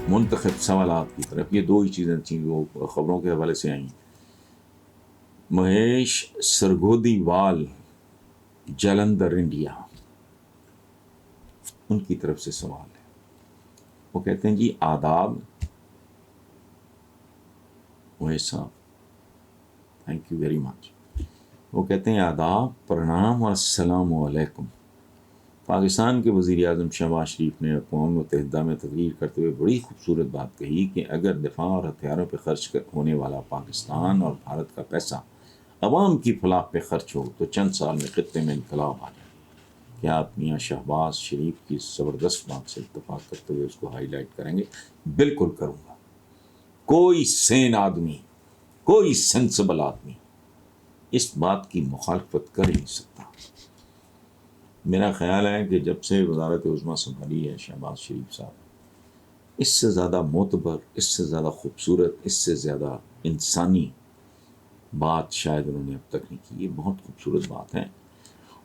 منتخب سوالات کی طرف. یہ دو ہی چیزیں تھیں وہ خبروں کے حوالے سے آئیں. مہیش سرگودی وال، جلندھر، انڈیا، ان کی طرف سے سوال ہے. وہ کہتے ہیں جی آداب مہیش صاحب، تھینک یو ویری مچ. وہ کہتے ہیں آداب، پرنام اور السلام علیکم. پاکستان کے وزیر اعظم شہباز شریف نے اقوام متحدہ میں تقریر کرتے ہوئے بڑی خوبصورت بات کہی کہ اگر دفاع اور ہتھیاروں پہ خرچ ہونے والا پاکستان اور بھارت کا پیسہ عوام کی فلاح پہ خرچ ہو تو چند سال میں خطے میں انقلاب آ جائے. کیا آپ میاں شہباز شریف کی زبردست بات سے اتفاق کرتے ہوئے اس کو ہائی لائٹ کریں گے؟ بالکل کروں گا. کوئی سین آدمی، کوئی سینسبل آدمی اس بات کی مخالفت کر ہی نہیں سکتا. میرا خیال ہے کہ جب سے وزارت عظمیٰ سنبھالی ہے شہباز شریف صاحب، اس سے زیادہ معتبر، اس سے زیادہ خوبصورت، اس سے زیادہ انسانی بات شاید انہوں نے اب تک نہیں کی. یہ بہت خوبصورت بات ہے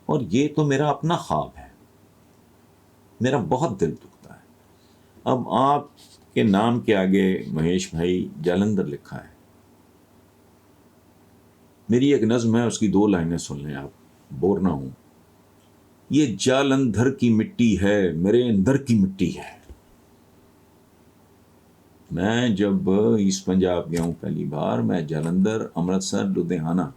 اور یہ تو میرا اپنا خواب ہے. میرا بہت دل دکھتا ہے. اب آپ کے نام کے آگے مہیش بھائی جالندھر لکھا ہے. میری ایک نظم ہے، اس کی 2 لائنیں سن لیں آپ، بور نہ ہوں. یہ جالندھر کی مٹی ہے، میرے اندر کی مٹی ہے. میں جب ایسٹ پنجاب گیا ہوں پہلی بار، میں جالندھر، امرتسر، لدھیانہ،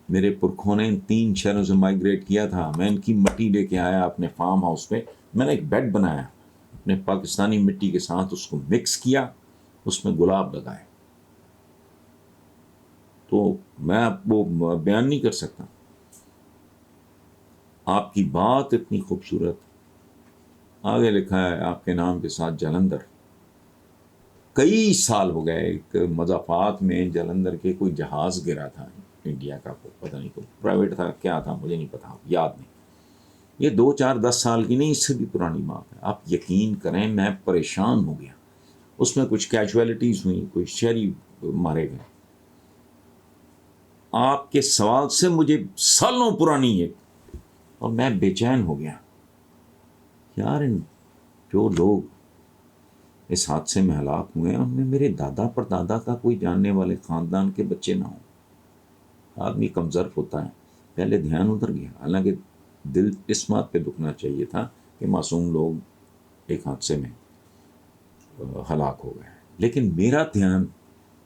میرے پرکھوں نے ان 3 شہروں سے مائیگریٹ کیا تھا. میں ان کی مٹی لے کے آیا اپنے فارم ہاؤس پہ. میں نے ایک بیڈ بنایا اپنے پاکستانی مٹی کے ساتھ، اس کو مکس کیا، اس میں گلاب لگائے. تو میں آپ کو بیان نہیں کر سکتا. آپ کی بات اتنی خوبصورت. آگے لکھا ہے آپ کے نام کے ساتھ جالندھر. کئی سال ہو گئے، ایک مضافات میں جالندھر کے کوئی جہاز گرا تھا انڈیا کا، پتہ نہیں کوئی پرائیویٹ تھا کیا تھا، مجھے نہیں پتا، یاد نہیں. یہ 2 4 10 سال کی نہیں، اس سے بھی پرانی بات ہے. آپ یقین کریں میں پریشان ہو گیا. اس میں کچھ کیجویلٹیز ہوئیں، کوئی شہری مارے گئے. آپ کے سوال سے مجھے سالوں پرانی ہے اور میں بے چین ہو گیا. یار جو لوگ اس حادثے میں ہلاک ہوئے ہیں ان میں میرے دادا پر دادا کا کوئی جاننے والے خاندان کے بچے نہ ہوں. آدمی کمزرف ہوتا ہے. پہلے دھیان ادھر گیا، حالانکہ دل اس بات پہ دکھنا چاہیے تھا کہ معصوم لوگ ایک حادثے میں ہلاک ہو گئے. لیکن میرا دھیان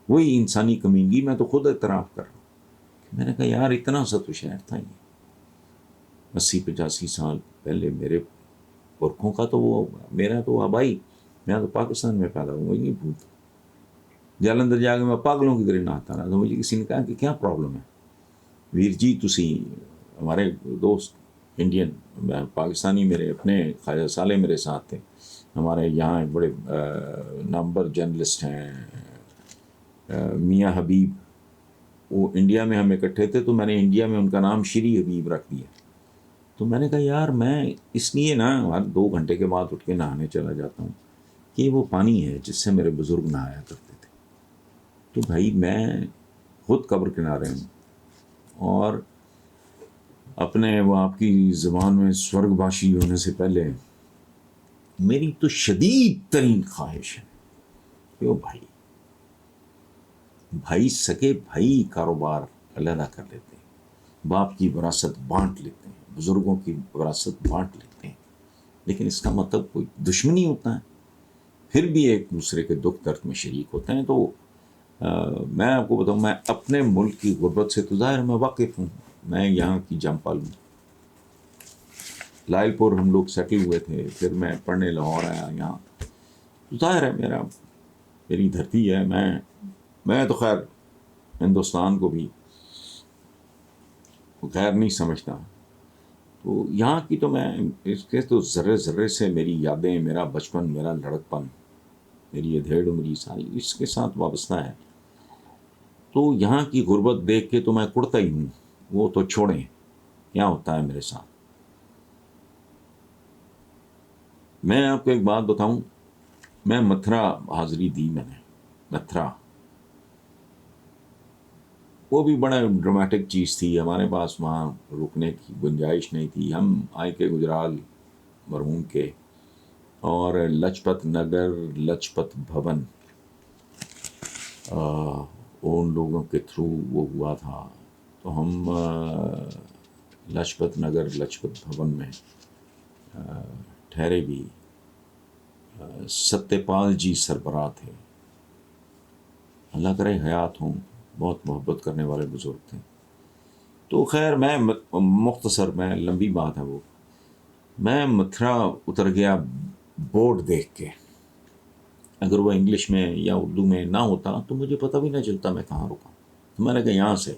وہی انسانی کمینگی، میں تو خود اعتراف کر رہا ہوں. میں نے کہا یار اتنا سا تو شہر تھا یہ 80 85 سال پہلے. میرے پرکھوں کا تو وہ، میرا تو آبائی، میں تو پاکستان میں پیدا ہوں، مجھے نہیں بھولتا. جالندھر جا کے میں پاگلوں کی طرح نہاتا رہا. تو مجھے کسی نے کہا کہ کیا پرابلم ہے ویر جی، تسی ہمارے دوست انڈین پاکستانی میرے اپنے خواجہ صالح میرے ساتھ تھے. ہمارے یہاں ایک بڑے نامور جرنلسٹ ہیں میاں حبیب، وہ انڈیا میں ہم اکٹھے تھے، تو میں نے انڈیا میں ان کا نام شری حبیب رکھ دیا. تو میں نے کہا یار میں اس لیے نا ہر 2 گھنٹے کے بعد اٹھ کے نہانے چلا جاتا ہوں کہ وہ پانی ہے جس سے میرے بزرگ نہایا کرتے تھے. تو بھائی میں خود قبر کنارے ہوں اور اپنے وہ آپ کی زبان میں سورگ باشی ہونے سے پہلے میری تو شدید ترین خواہش ہے کہ وہ بھائی سکے بھائی کاروبار علیحدہ کر لیتے ہیں، باپ کی وراثت بانٹ لیتے ہیں، بزرگوں کی وراثت بانٹ لیتے ہیں. لیکن اس کا مطلب کوئی دشمنی ہوتا ہے، پھر بھی ایک دوسرے کے دکھ درد میں شریک ہوتے ہیں. تو میں آپ کو بتاؤں، میں اپنے ملک کی غربت سے تو ظاہر میں واقف ہوں. میں یہاں کی جمپل ہوں. لائل پور ہم لوگ سیٹل ہوئے تھے، پھر میں پڑھنے لاہور آیا یہاں. تو ظاہر ہے میری دھرتی ہے. میں تو خیر ہندوستان کو بھی خیر نہیں سمجھتا. تو یہاں کی تو میں اس کے تو ذرے ذرے سے میری یادیں، میرا بچپن، میرا لڑکپن، میری ادھیڑ عمری ساری اس کے ساتھ وابستہ ہے. تو یہاں کی غربت دیکھ کے تو میں کڑتا ہی ہوں. وہ تو چھوڑیں کیا ہوتا ہے میرے ساتھ. میں آپ کو ایک بات بتاؤں، میں متھرا حاضری دی. میں نے متھرا، وہ بھی بڑا ڈرامیٹک چیز تھی. ہمارے پاس وہاں رکنے کی گنجائش نہیں تھی. ہم آئے کے گجرال مرحوم کے، اور لجپت نگر لجپت بھون ان لوگوں کے تھرو وہ ہوا تھا. تو ہم لجپت نگر لجپت بھون میں ٹھہرے بھی. ستیہ پال جی سربراہ تھے، اللہ کرے حیات ہوں، بہت محبت کرنے والے بزرگ تھے. تو خیر میں مختصر میں لمبی بات ہے وہ، میں متھرا اتر گیا بورڈ دیکھ کے. اگر وہ انگلش میں یا اردو میں نہ ہوتا تو مجھے پتہ بھی نہ چلتا میں کہاں رکا. تو میں نے کہا یہاں سے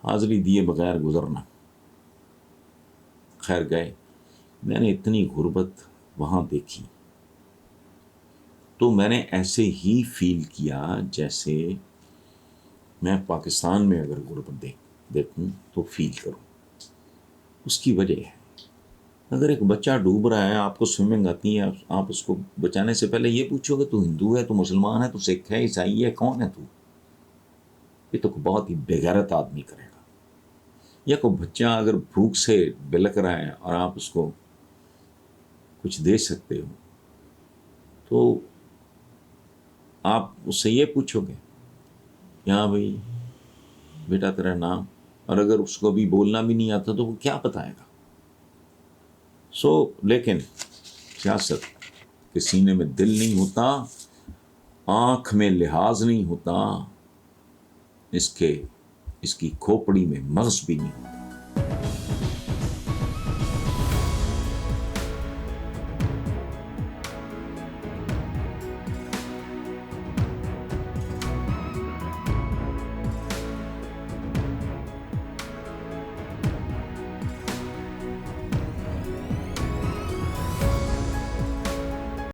حاضری دیے بغیر گزرنا. خیر گئے. میں نے اتنی غربت وہاں دیکھی تو میں نے ایسے ہی فیل کیا جیسے میں پاکستان میں اگر غربت دیکھوں تو فیل کروں. اس کی وجہ ہے، اگر ایک بچہ ڈوب رہا ہے، آپ کو سوئمنگ آتی ہے، آپ اس کو بچانے سے پہلے یہ پوچھو کہ تو ہندو ہے، تو مسلمان ہے، تو سکھ ہے، عیسائی ہے، کون ہے تو؟ یہ تو بہت ہی بے غیرت آدمی کرے گا. یا کوئی بچہ اگر بھوک سے بلک رہا ہے اور آپ اس کو کچھ دے سکتے ہو تو آپ اس سے یہ پوچھو گے یہاں بھائی بیٹا تیرا نام، اور اگر اس کو بھی بولنا بھی نہیں آتا تو وہ کیا بتائے گا. لیکن سیاست کے سینے میں دل نہیں ہوتا، آنکھ میں لحاظ نہیں ہوتا، اس کی کھوپڑی میں مغز بھی نہیں ہوتا.